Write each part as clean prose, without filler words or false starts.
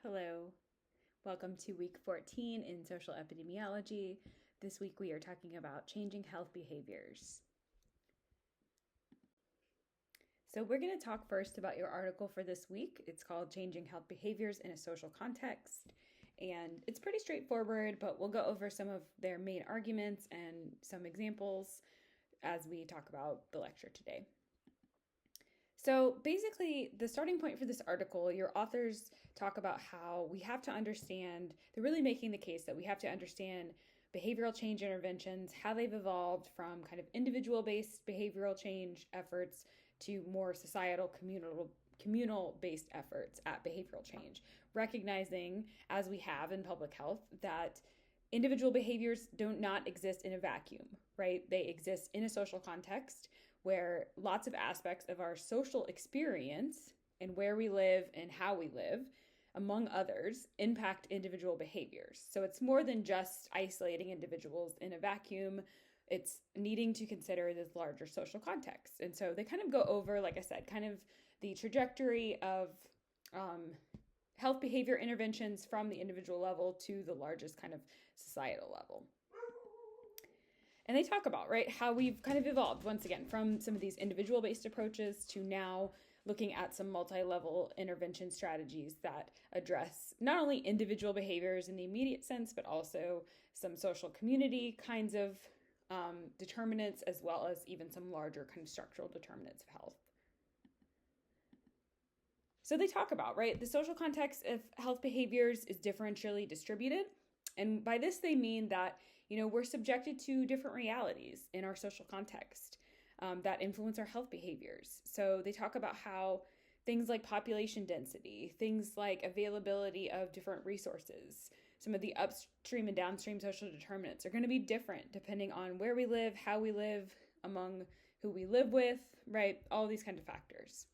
Hello. Welcome to week 14 in social epidemiology. This week we are talking about changing health behaviors. So we're going to talk first about your article for this week. It's called Changing Health Behaviors in a Social Context. And it's pretty straightforward, but we'll go over some of their main arguments and some examples as we talk about the lecture today. So basically, the starting point for this article, your authors talk about how we have to understand, they're really making the case that we have to understand behavioral change interventions, how they've evolved from kind of individual-based behavioral change efforts to more societal, communal-based efforts at behavioral change, recognizing, as we have in public health, that individual behaviors do not exist in a vacuum, right? They exist in a social context where lots of aspects of our social experience and where we live and how we live, among others, impact individual behaviors. So it's more than just isolating individuals in a vacuum. It's needing to consider this larger social context. And so they kind of go over, like I said, kind of the trajectory of health behavior interventions from the individual level to the largest kind of societal level. And they talk about, right, how we've kind of evolved, once again, from some of these individual-based approaches to now looking at some multi-level intervention strategies that address not only individual behaviors in the immediate sense, but also some social community kinds of determinants, as well as even some larger kind of structural determinants of health. So they talk about, right, the social context of health behaviors is differentially distributed. And by this, they mean that we're subjected to different realities in our social context that influence our health behaviors. So they talk about how things like population density, things like availability of different resources, some of the upstream and downstream social determinants are going to be different depending on where we live, how we live, among who we live with, right? All these kind of factors.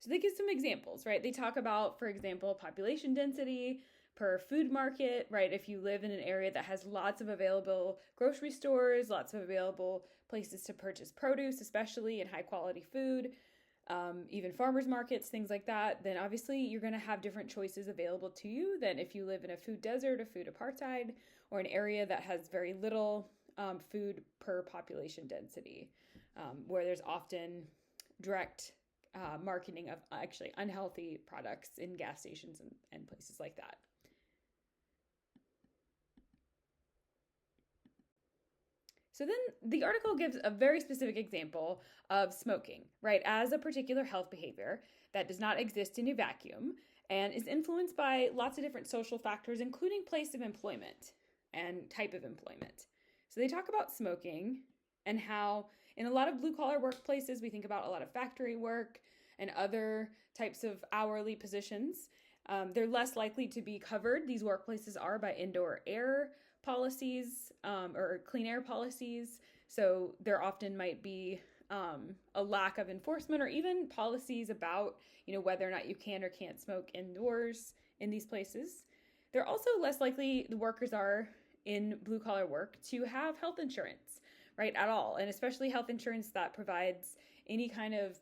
So they give some examples, right? They talk about, for example, population density per food market, right? If you live in an area that has lots of available grocery stores, lots of available places to purchase produce, especially in high quality food, even farmers markets, things like that, then obviously you're going to have different choices available to you than if you live in a food desert, a food apartheid, or an area that has very little food per population density, where there's often direct marketing of actually unhealthy products in gas stations and places like that. So then the article gives a very specific example of smoking, right, as a particular health behavior that does not exist in a vacuum and is influenced by lots of different social factors, including place of employment and type of employment. So they talk about smoking and how in a lot of blue-collar workplaces, we think about a lot of factory work and other types of hourly positions. They're less likely to be covered, these workplaces are, by indoor air policies or clean air policies. So there often might be a lack of enforcement or even policies about, whether or not you can or can't smoke indoors in these places. They're also less likely, the workers are in blue-collar work, to have health insurance, right, at all. And especially health insurance that provides any kind of,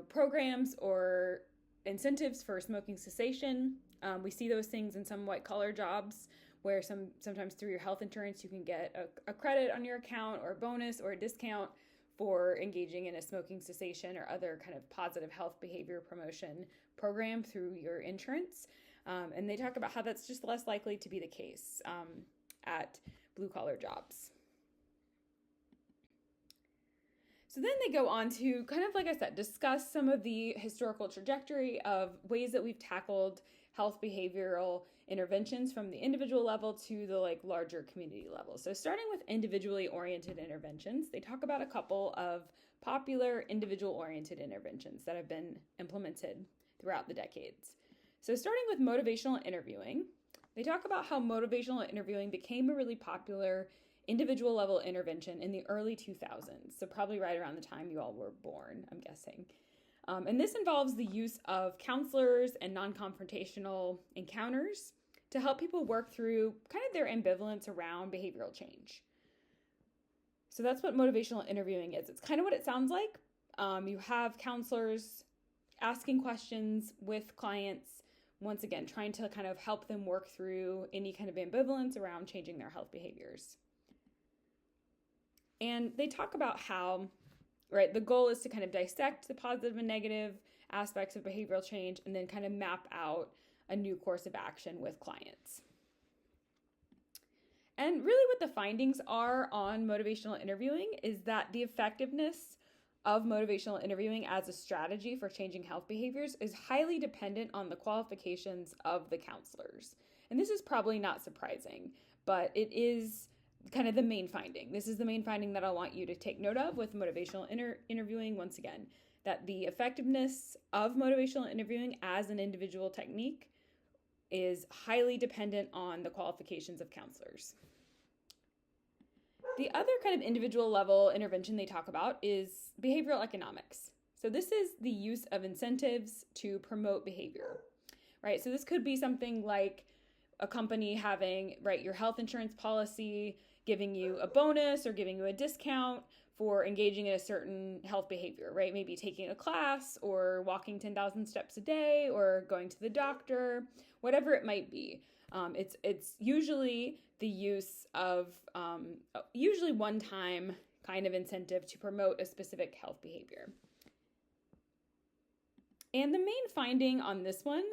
programs or incentives for smoking cessation. We see those things in some white-collar jobs where sometimes through your health insurance you can get a credit on your account or a bonus or a discount for engaging in a smoking cessation or other kind of positive health behavior promotion program through your insurance. And they talk about how that's just less likely to be the case at blue-collar jobs. So then they go on to kind of, like I said, discuss some of the historical trajectory of ways that we've tackled health behavioral interventions from the individual level to the larger community level. So starting with individually oriented interventions, they talk about a couple of popular individual oriented interventions that have been implemented throughout the decades. So starting with motivational interviewing, they talk about how motivational interviewing became a really popular individual level intervention in the early 2000s. So probably right around the time you all were born, I'm guessing. And this involves the use of counselors and non-confrontational encounters to help people work through kind of their ambivalence around behavioral change. So that's what motivational interviewing is. It's kind of what it sounds like. You have counselors asking questions with clients, once again, trying to kind of help them work through any kind of ambivalence around changing their health behaviors. And they talk about how, right, the goal is to kind of dissect the positive and negative aspects of behavioral change and then kind of map out a new course of action with clients. And really what the findings are on motivational interviewing is that the effectiveness of motivational interviewing as a strategy for changing health behaviors is highly dependent on the qualifications of the counselors. And this is probably not surprising, but it is kind of the main finding. This is the main finding that I want you to take note of with motivational interviewing once again, that the effectiveness of motivational interviewing as an individual technique is highly dependent on the qualifications of counselors. The other kind of individual level intervention they talk about is behavioral economics. So this is the use of incentives to promote behavior, right? So this could be something like a company having, right, your health insurance policy, giving you a bonus or giving you a discount for engaging in a certain health behavior, right? Maybe taking a class or walking 10,000 steps a day or going to the doctor, whatever it might be. It's usually the use of usually one-time kind of incentive to promote a specific health behavior. And the main finding on this one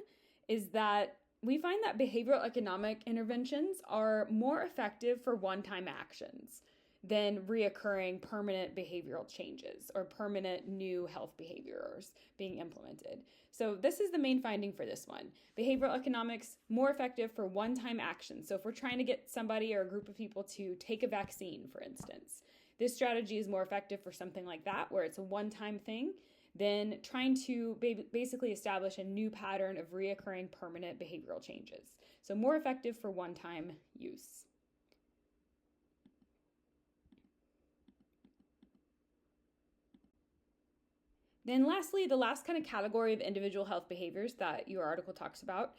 is that we find that behavioral economic interventions are more effective for one-time actions than reoccurring permanent behavioral changes or permanent new health behaviors being implemented. So this is the main finding for this one. Behavioral economics, more effective for one-time actions. So if we're trying to get somebody or a group of people to take a vaccine, for instance, this strategy is more effective for something like that, where it's a one-time thing, than trying to basically establish a new pattern of reoccurring permanent behavioral changes. So more effective for one-time use. Then lastly, the last kind of category of individual health behaviors that your article talks about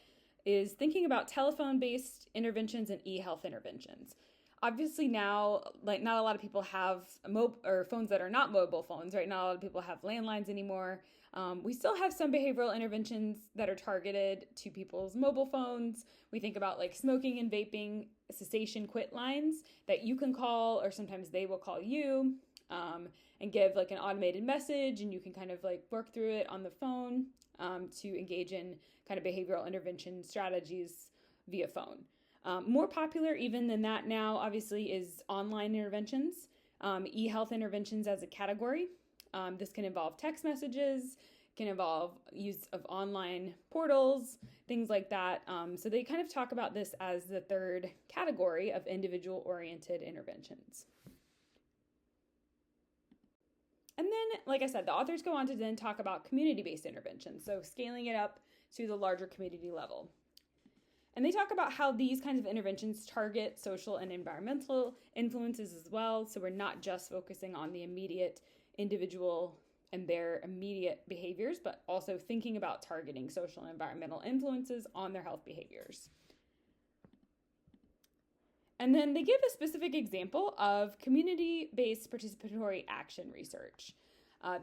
is thinking about telephone-based interventions and e-health interventions. Obviously now, like, not a lot of people have phones that are not mobile phones, right? Not a lot of people have landlines anymore. We still have some behavioral interventions that are targeted to people's mobile phones. We think about like smoking and vaping cessation quit lines that you can call, or sometimes they will call you, and give like an automated message, and you can kind of like work through it on the phone to engage in kind of behavioral intervention strategies via phone. More popular even than that now, obviously, is online interventions, e-health interventions as a category. This can involve text messages, can involve use of online portals, things like that. So they kind of talk about this as the third category of individual-oriented interventions. And then, like I said, the authors go on to then talk about community-based interventions, so scaling it up to the larger community level. And they talk about how these kinds of interventions target social and environmental influences as well. So we're not just focusing on the immediate individual and their immediate behaviors, but also thinking about targeting social and environmental influences on their health behaviors. And then they give a specific example of community-based participatory action research.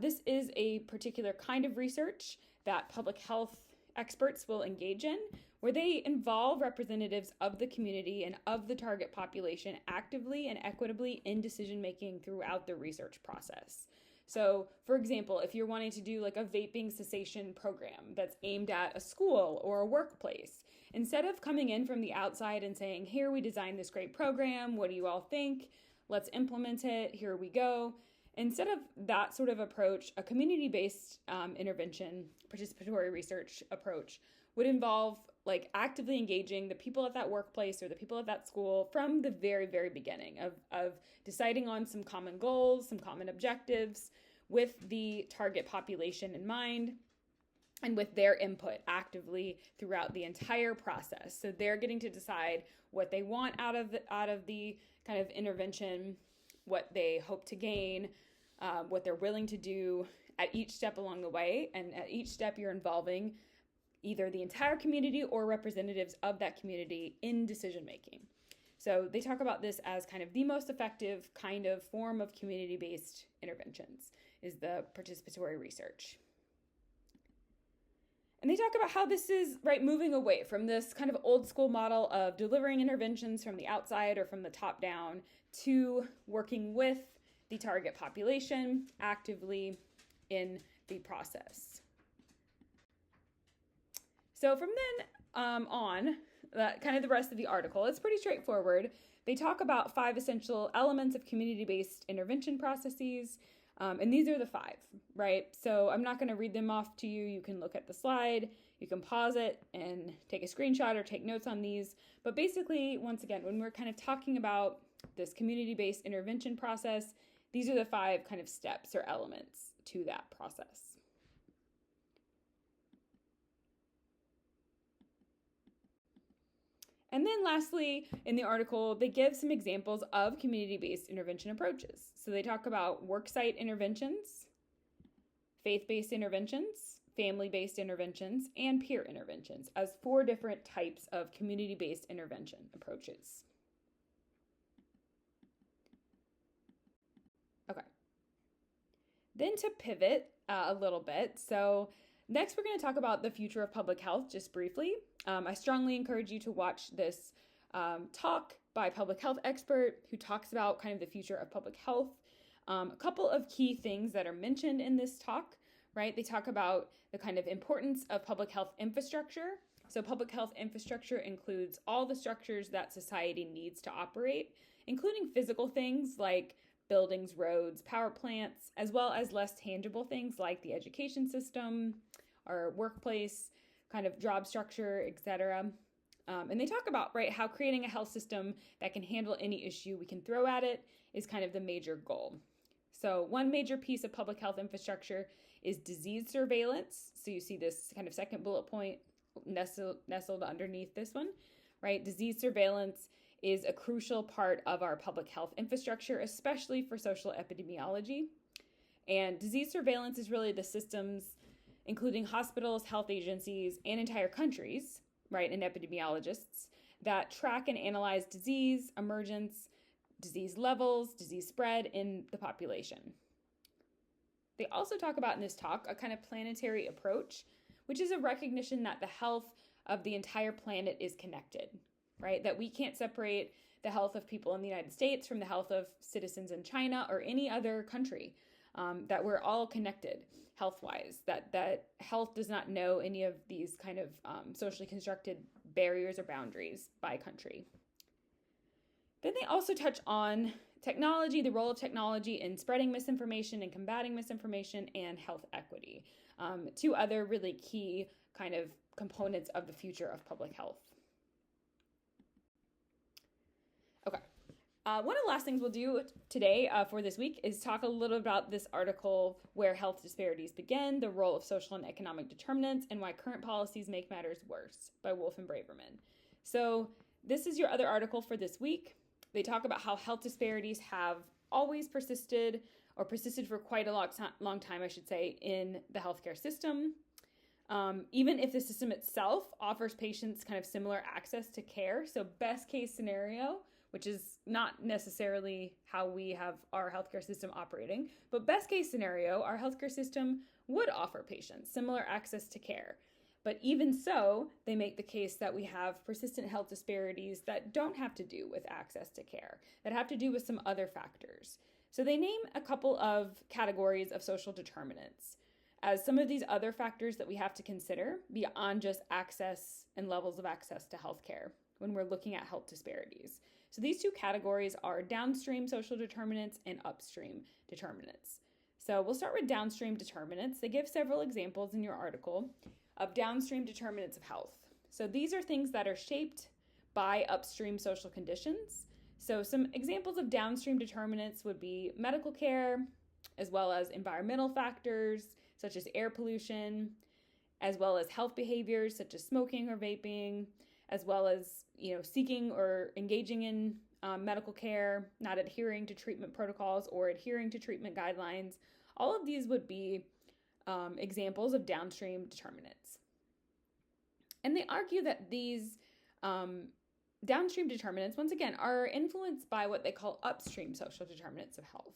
This is a particular kind of research that public health experts will engage in, where they involve representatives of the community and of the target population actively and equitably in decision-making throughout the research process. So, for example, if you're wanting to do like a vaping cessation program that's aimed at a school or a workplace, instead of coming in from the outside and saying, here, we designed this great program, what do you all think? Let's implement it, here we go. Instead of that sort of approach, a community-based intervention, participatory research approach would involve like actively engaging the people at that workplace or the people at that school from the very, very beginning of deciding on some common goals, some common objectives with the target population in mind and with their input actively throughout the entire process. So they're getting to decide what they want out of the kind of intervention, what they hope to gain, what they're willing to do at each step along the way. And at each step you're involving either the entire community or representatives of that community in decision making. So they talk about this as kind of the most effective kind of form of community-based interventions is the participatory research. And they talk about how this is, right, moving away from this kind of old school model of delivering interventions from the outside or from the top down to working with the target population actively in the process. So from then on, kind of the rest of the article, it's pretty straightforward. They talk about 5 essential elements of community-based intervention processes. And these are the 5, right? So I'm not going to read them off to you. You can look at the slide, you can pause it and take a screenshot or take notes on these. But basically, once again, when we're kind of talking about this community-based intervention process, these are the 5 kind of steps or elements to that process. And then lastly, in the article, they give some examples of community-based intervention approaches. So they talk about worksite interventions, faith-based interventions, family-based interventions, and peer interventions as 4 different types of community-based intervention approaches. Okay. Then to pivot a little bit, so next we're going to talk about the future of public health just briefly. I strongly encourage you to watch this talk by a public health expert who talks about kind of the future of public health. A couple of key things that are mentioned in this talk, right? They talk about the kind of importance of public health infrastructure. So public health infrastructure includes all the structures that society needs to operate, including physical things like buildings, roads, power plants, as well as less tangible things like the education system, our workplace, kind of job structure, etc. And they talk about, right, how creating a health system that can handle any issue we can throw at it is kind of the major goal. So one major piece of public health infrastructure is disease surveillance. So you see this kind of second bullet point nestled underneath this one, right? Disease surveillance is a crucial part of our public health infrastructure, especially for social epidemiology. And disease surveillance is really the systems, including hospitals, health agencies, and entire countries, right, and epidemiologists that track and analyze disease emergence, disease levels, disease spread in the population. They also talk about in this talk a kind of planetary approach, which is a recognition that the health of the entire planet is connected, right? That we can't separate the health of people in the United States from the health of citizens in China or any other country, that we're all connected health-wise, that health does not know any of these kind of socially constructed barriers or boundaries by country. Then they also touch on technology, the role of technology in spreading misinformation and combating misinformation, and health equity. 2 other really key kind of components of the future of public health. Okay. One of the last things we'll do today for this week is talk a little about this article, Where Health Disparities Begin, the Role of Social and Economic Determinants, and Why Current Policies Make Matters Worse, by Wolf and Braverman. So this is your other article for this week. They talk about how health disparities have always persisted, or persisted for quite a long time, I should say, in the healthcare system. Even if the system itself offers patients kind of similar access to care. So best case scenario, which is not necessarily how we have our healthcare system operating, but best case scenario, our healthcare system would offer patients similar access to care. But even so, they make the case that we have persistent health disparities that don't have to do with access to care, that have to do with some other factors. So they name a couple of categories of social determinants as some of these other factors that we have to consider beyond just access and levels of access to healthcare when we're looking at health disparities. So these 2 categories are downstream social determinants and upstream determinants. So we'll start with downstream determinants. They give several examples in your article of downstream determinants of health. So these are things that are shaped by upstream social conditions. So some examples of downstream determinants would be medical care, as well as environmental factors, such as air pollution, as well as health behaviors, such as smoking or vaping, as well as, seeking or engaging in medical care, not adhering to treatment protocols or adhering to treatment guidelines. All of these would be examples of downstream determinants. And they argue that these downstream determinants, once again, are influenced by what they call upstream social determinants of health.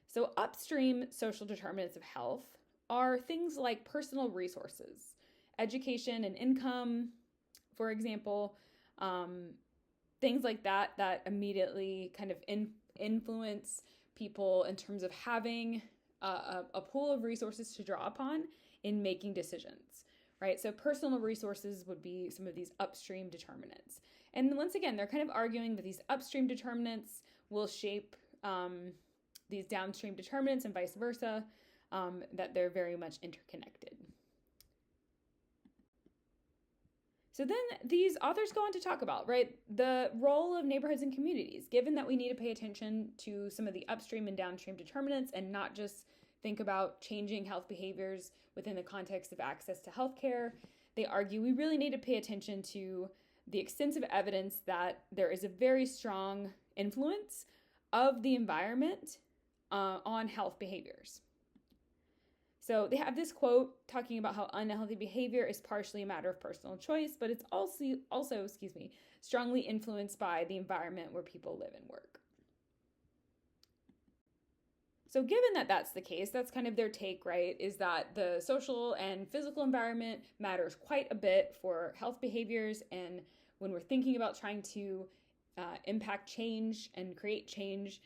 So upstream social determinants of health are things like personal resources, education and income, for example, things like that immediately kind of influence people in terms of having a pool of resources to draw upon in making decisions, right? So personal resources would be some of these upstream determinants. And once again, they're kind of arguing that these upstream determinants will shape these downstream determinants and vice versa, that they're very much interconnected. So then these authors go on to talk about, right, the role of neighborhoods and communities, given that we need to pay attention to some of the upstream and downstream determinants and not just think about changing health behaviors within the context of access to healthcare. They argue we really need to pay attention to the extensive evidence that there is a very strong influence of the environment on health behaviors. So they have this quote talking about how unhealthy behavior is partially a matter of personal choice, but it's also strongly influenced by the environment where people live and work. So given that that's the case, that's kind of their take, right, is that the social and physical environment matters quite a bit for health behaviors. And when we're thinking about trying to impact change and create change,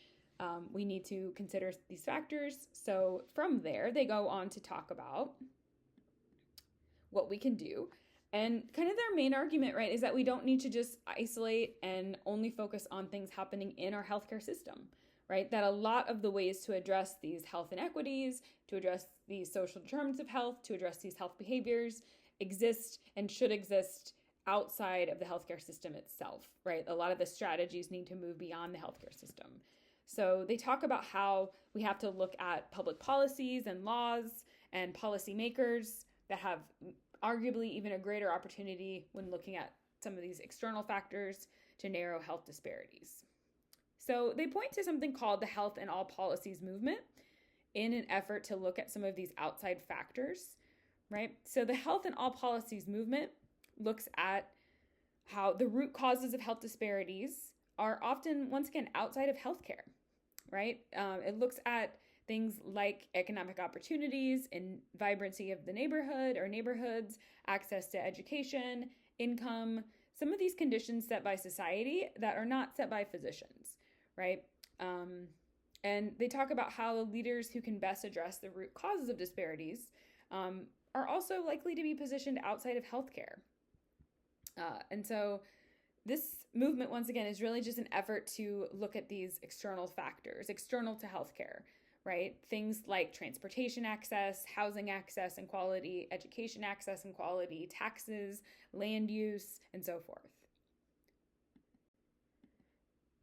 we need to consider these factors. So from there, they go on to talk about what we can do. And kind of their main argument, right, is that we don't need to just isolate and only focus on things happening in our healthcare system, right? That a lot of the ways to address these health inequities, to address these social determinants of health, to address these health behaviors exist and should exist outside of the healthcare system itself, right? A lot of the strategies need to move beyond the healthcare system. So they talk about how we have to look at public policies and laws and policymakers that have arguably even a greater opportunity when looking at some of these external factors to narrow health disparities. So they point to something called the Health in All Policies movement in an effort to look at some of these outside factors, right? So the Health in All Policies movement looks at how the root causes of health disparities are often, once again, outside of healthcare, right? It looks at things like economic opportunities and vibrancy of the neighborhood or neighborhoods, access to education, income, some of these conditions set by society that are not set by physicians, right? And they talk about how the leaders who can best address the root causes of disparities are also likely to be positioned outside of healthcare. And so this movement, once again, is really just an effort to look at these external factors, external to healthcare, right? Things like transportation access, housing access and quality, education access and quality, taxes, land use, and so forth.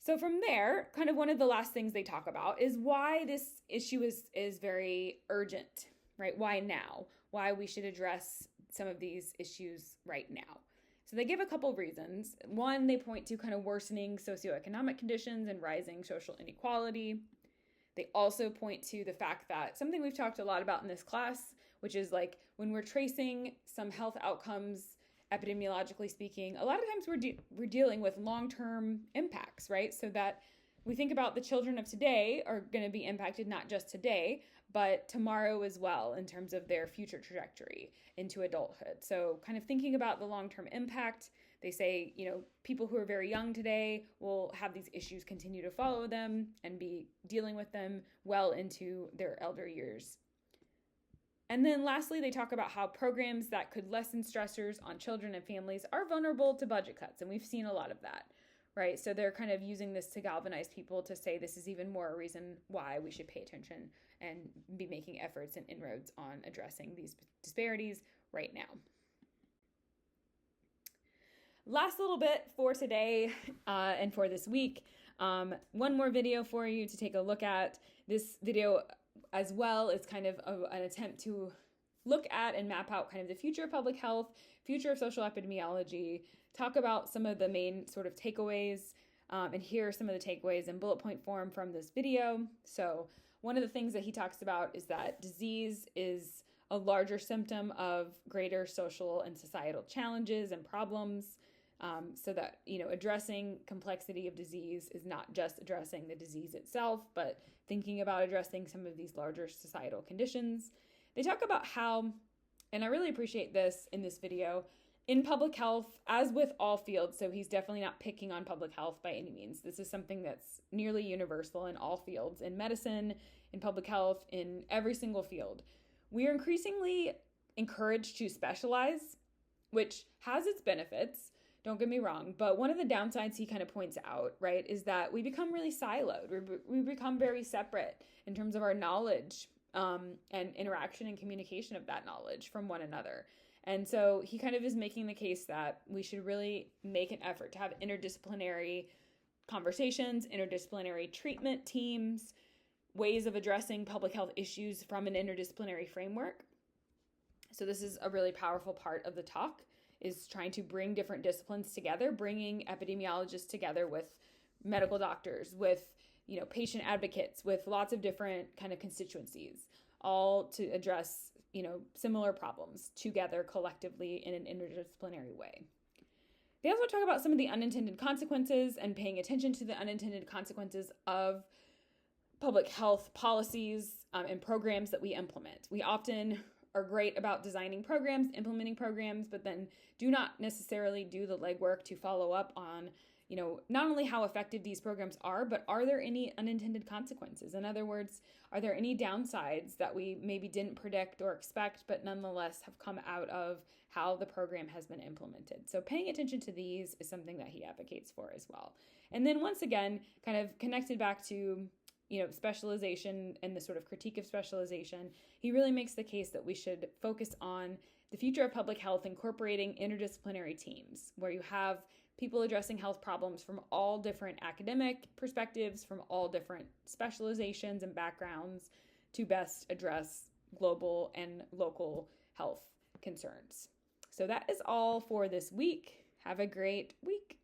So from there, kind of one of the last things they talk about is why this issue is very urgent, right? Why now? Why we should address some of these issues right now. So they give a couple of reasons. One, they point to kind of worsening socioeconomic conditions and rising social inequality. They also point to the fact that something we've talked a lot about in this class, which is like when we're tracing some health outcomes, epidemiologically speaking, a lot of times we're dealing with long-term impacts, right? So that we think about the children of today are going to be impacted not just today, but tomorrow as well in terms of their future trajectory into adulthood. So kind of thinking about the long-term impact, they say, people who are very young today will have these issues continue to follow them and be dealing with them well into their elder years. And then lastly, they talk about how programs that could lessen stressors on children and families are vulnerable to budget cuts. And we've seen a lot of that, right? So they're kind of using this to galvanize people to say this is even more a reason why we should pay attention and be making efforts and inroads on addressing these disparities right now. Last little bit for today and for this week. One more video for you to take a look at. This video as well is kind of an attempt to look at and map out kind of the future of public health, future of social epidemiology, talk about some of the main sort of takeaways, and here are some of the takeaways in bullet point form from this video. So one of the things that he talks about is that disease is a larger symptom of greater social and societal challenges and problems. So that, addressing complexity of disease is not just addressing the disease itself, but thinking about addressing some of these larger societal conditions. They talk about how And I really appreciate this in this video. In public health, as with all fields, so he's definitely not picking on public health by any means. This is something that's nearly universal in all fields, in medicine, in public health, in every single field. We are increasingly encouraged to specialize, which has its benefits, don't get me wrong, but one of the downsides he kind of points out, right, is that we become really siloed. We become very separate in terms of our knowledge and interaction and communication of that knowledge from one another. And so he kind of is making the case that we should really make an effort to have interdisciplinary conversations, interdisciplinary treatment teams, ways of addressing public health issues from an interdisciplinary framework. So this is a really powerful part of the talk, is trying to bring different disciplines together, bringing epidemiologists together with medical doctors, with patient advocates, with lots of different kind of constituencies, all to address similar problems together collectively in an interdisciplinary way. They also talk about some of the unintended consequences and paying attention to the unintended consequences of public health policies and programs that we implement. We often are great about designing programs, implementing programs, but then do not necessarily do the legwork to follow up on not only how effective these programs are, but are there any unintended consequences? In other words, are there any downsides that we maybe didn't predict or expect, but nonetheless have come out of how the program has been implemented? So paying attention to these is something that he advocates for as well. And then once again, kind of connected back to specialization and the sort of critique of specialization, he really makes the case that we should focus on the future of public health, incorporating interdisciplinary teams where you have people addressing health problems from all different academic perspectives, from all different specializations and backgrounds to best address global and local health concerns. So that is all for this week. Have a great week.